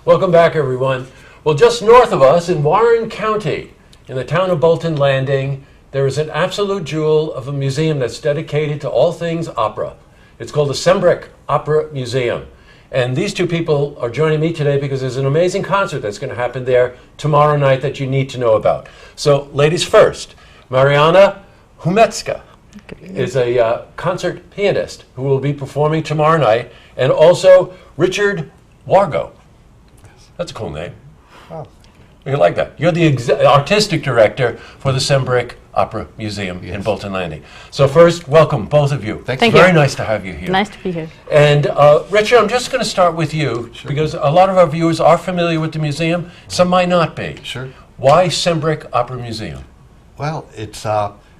Welcome back, everyone. Well, just north of us in Warren County, in the town of Bolton Landing, there is an absolute jewel of a museum that's dedicated to all things opera. It's called the Sembrich Opera Museum. And these two people are joining me today because there's an amazing concert that's going to happen there tomorrow night that you need to know about. So, ladies first, M.Humetska is a concert pianist who will be performing tomorrow night, and also R.Wargo. That's a cool name. Oh. You like that? You're the artistic director for the Sembrich Opera Museum in Bolton Landing. So first, welcome, both of you. Thank you. Very nice to have you here. Nice to be here. And Richard, I'm just going to start with you, because a lot of our viewers are familiar with the museum. Some might not be. Sure. Why Sembrich Opera Museum? Well, it's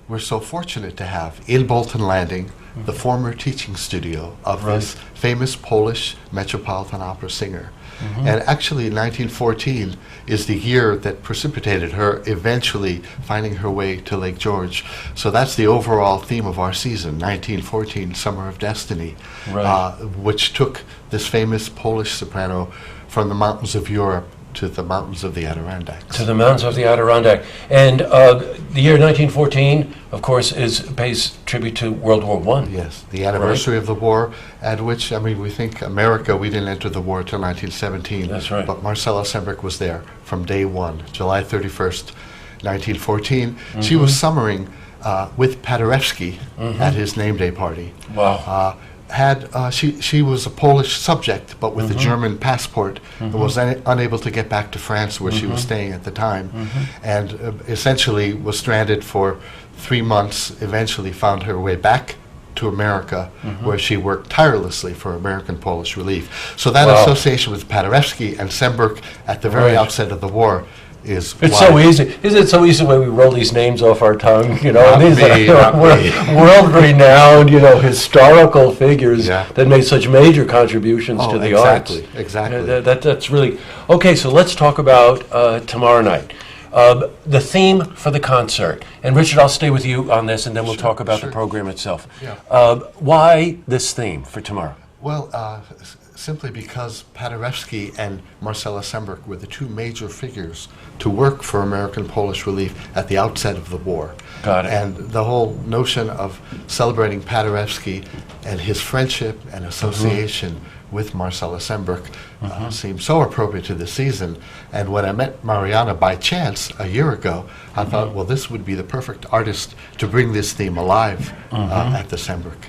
we're so fortunate to have in Bolton Landing the former teaching studio of this famous Polish Metropolitan Opera singer. And actually, 1914 is the year that precipitated her eventually finding her way to Lake George. So that's the overall theme of our season, 1914, Summer of Destiny, which took this famous Polish soprano from the mountains of Europe to the mountains of the Adirondacks. To the mountains of the Adirondack. And the year 1914, of course, pays tribute to World War I. Yes, the anniversary of the war, at which, I mean, we think America, we didn't enter the war until 1917. That's right. But Marcella Sembrich was there from day one, July 31st, 1914. She was summering with Paderewski at his name day party. Wow. She was a Polish subject, but with a German passport, and was unable to get back to France, where she was staying at the time, and essentially was stranded for 3 months. Eventually, found her way back to America, where she worked tirelessly for American Polish Relief. So that association with Paderewski and Sembrich at the very outset of the war is so easy. Isn't it so easy when we roll these names off our tongue? You know, Not these me, are not me. world-renowned, historical figures that made such major contributions to the arts. Exactly. That's really okay. So let's talk about tomorrow night. The theme for the concert, and Richard, I'll stay with you on this, and then we'll talk about the program itself. Why this theme for tomorrow? Well, simply because Paderewski and Marcella Sembrich were the two major figures to work for American Polish Relief at the outset of the war. Got it. And the whole notion of celebrating Paderewski and his friendship and association with Marcella Sembrich seemed so appropriate to the season. And when I met Mariana by chance a year ago, I thought, well, this would be the perfect artist to bring this theme alive at the Sembrich.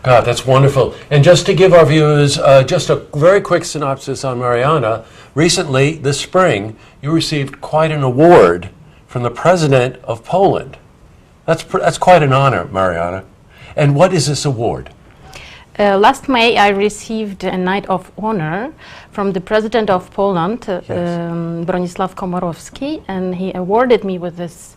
God, that's wonderful. And just to give our viewers just a very quick synopsis on Mariana, recently, this spring, you received quite an award from the President of Poland. That's quite an honor, Mariana. And what is this award? Last May, I received a Knight of Honor from the President of Poland, Bronisław Komorowski, and he awarded me with this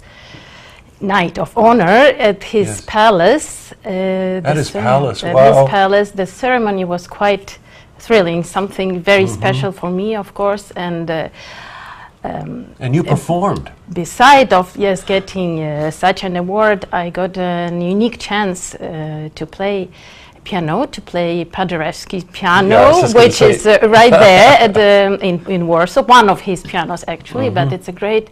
Knight of Honor at his palace. At his palace, wow. wow. His palace. The ceremony was quite thrilling, something very special for me, of course, and you performed. Beside of getting such an award, I got a unique chance to play piano, to play Paderewski's piano, which is right there at in Warsaw, one of his pianos actually, but it's a great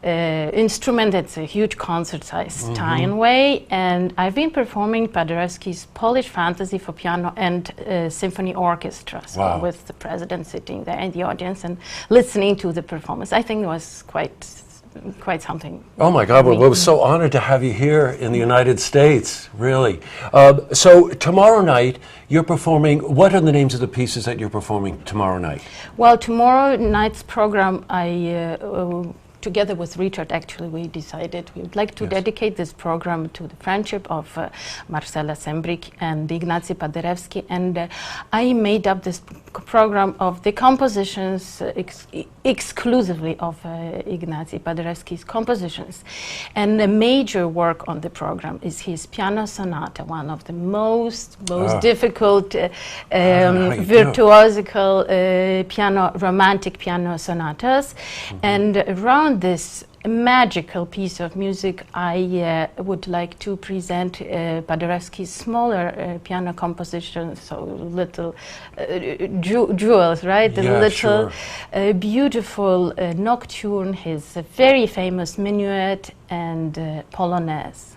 instrument. It's a huge concert-sized Steinway, and I've been performing Paderewski's Polish Fantasy for piano and symphony orchestra, so with the president sitting there in the audience and listening to the performance. I think it was quite something. Oh my God, we're so honored to have you here in the United States, really. So tomorrow night, you're performing, what are the names of the pieces that you're performing tomorrow night? Well, tomorrow night's program, together with Richard, actually, we decided we would like to dedicate this program to the friendship of Marcella Sembrich and Ignacy Paderewski, and I made up this program of the compositions exclusively of Ignacy Paderewski's compositions. And the major work on the program is his piano sonata, one of the most difficult virtuosical romantic piano sonatas. And around this a magical piece of music, I would like to present Paderewski's smaller piano composition, so little jewels, right? The Yeah, little sure. beautiful nocturne, his very famous minuet and polonaise.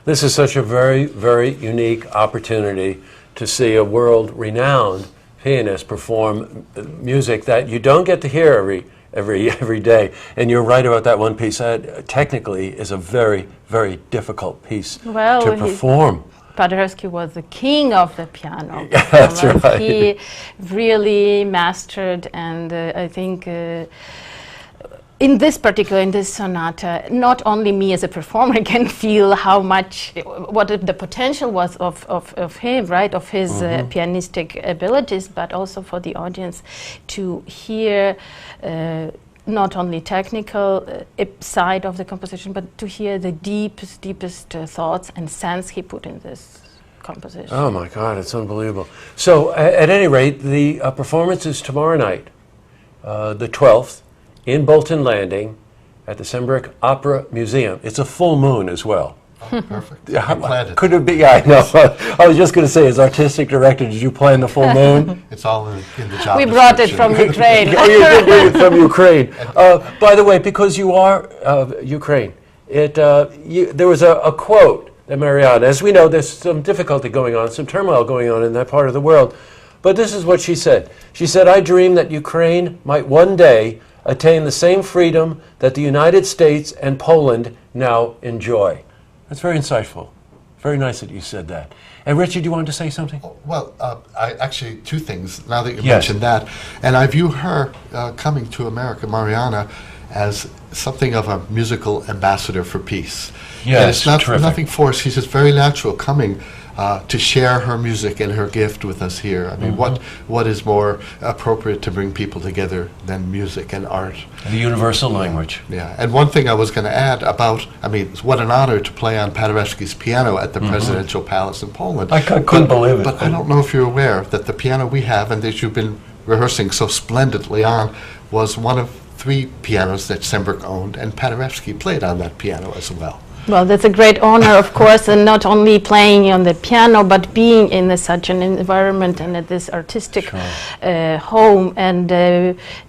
This is such a very, very unique opportunity to see a world-renowned pianist perform music that you don't get to hear every day. And you're right about that one piece. That technically is a very, very difficult piece to perform. Paderewski was the king of the piano. That's right. He really mastered, and I think in this sonata, not only me as a performer can feel how much, what the potential was of him, right, of his pianistic abilities, but also for the audience to hear not only technical side of the composition, but to hear the deepest thoughts and sense he put in this composition. Oh my God, it's unbelievable. So at any rate, the performance is tomorrow night, the 12th, in Bolton Landing at the Sembrich Opera Museum. It's a full moon as well. Oh, perfect. Yeah, I planned it. could it be? Yeah, I know. I was just going to say, as artistic director, did you plan the full moon? It's all in the job We brought it from description. Ukraine. Oh, you did bring it from Ukraine. By the way, because you are Ukraine, there was a quote that Mariana, as we know, there's some difficulty going on, some turmoil going on in that part of the world, but this is what she said. She said, "I dream that Ukraine might one day attain the same freedom that the United States and Poland now enjoy." That's very insightful. Very nice that you said that. And Richard, you wanted to say something? Well, actually, two things, now that you Yes. mentioned that. And I view her coming to America, Mariana, as something of a musical ambassador for peace. Yes, and it's terrific. nothing forced. She's just very natural coming to share her music and her gift with us here. I mean, what is more appropriate to bring people together than music and art? The universal language. Yeah, and one thing I was going to add about, I mean, what an honor to play on Paderewski's piano at the Presidential Palace in Poland. I couldn't believe it. But I don't know if you're aware that the piano we have and that you've been rehearsing so splendidly on was one of 3 pianos that Sembrich owned, and Paderewski played on that piano as well. Well, that's a great honor, of course, and not only playing on the piano, but being in such an environment and at this artistic home. And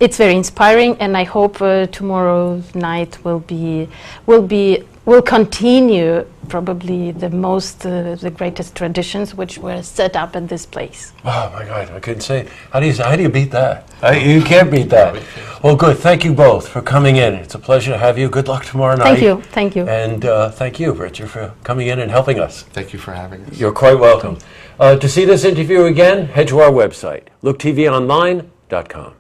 it's very inspiring, and I hope tomorrow night will continue probably the greatest traditions which were set up in this place. Oh my God, I couldn't say. How do you beat that? You can't beat that. Well, good. Thank you both for coming in. It's a pleasure to have you. Good luck tomorrow night. Thank you. And thank you, Richard, for coming in and helping us. Thank you for having us. You're quite welcome. To see this interview again, head to our website, looktvonline.com.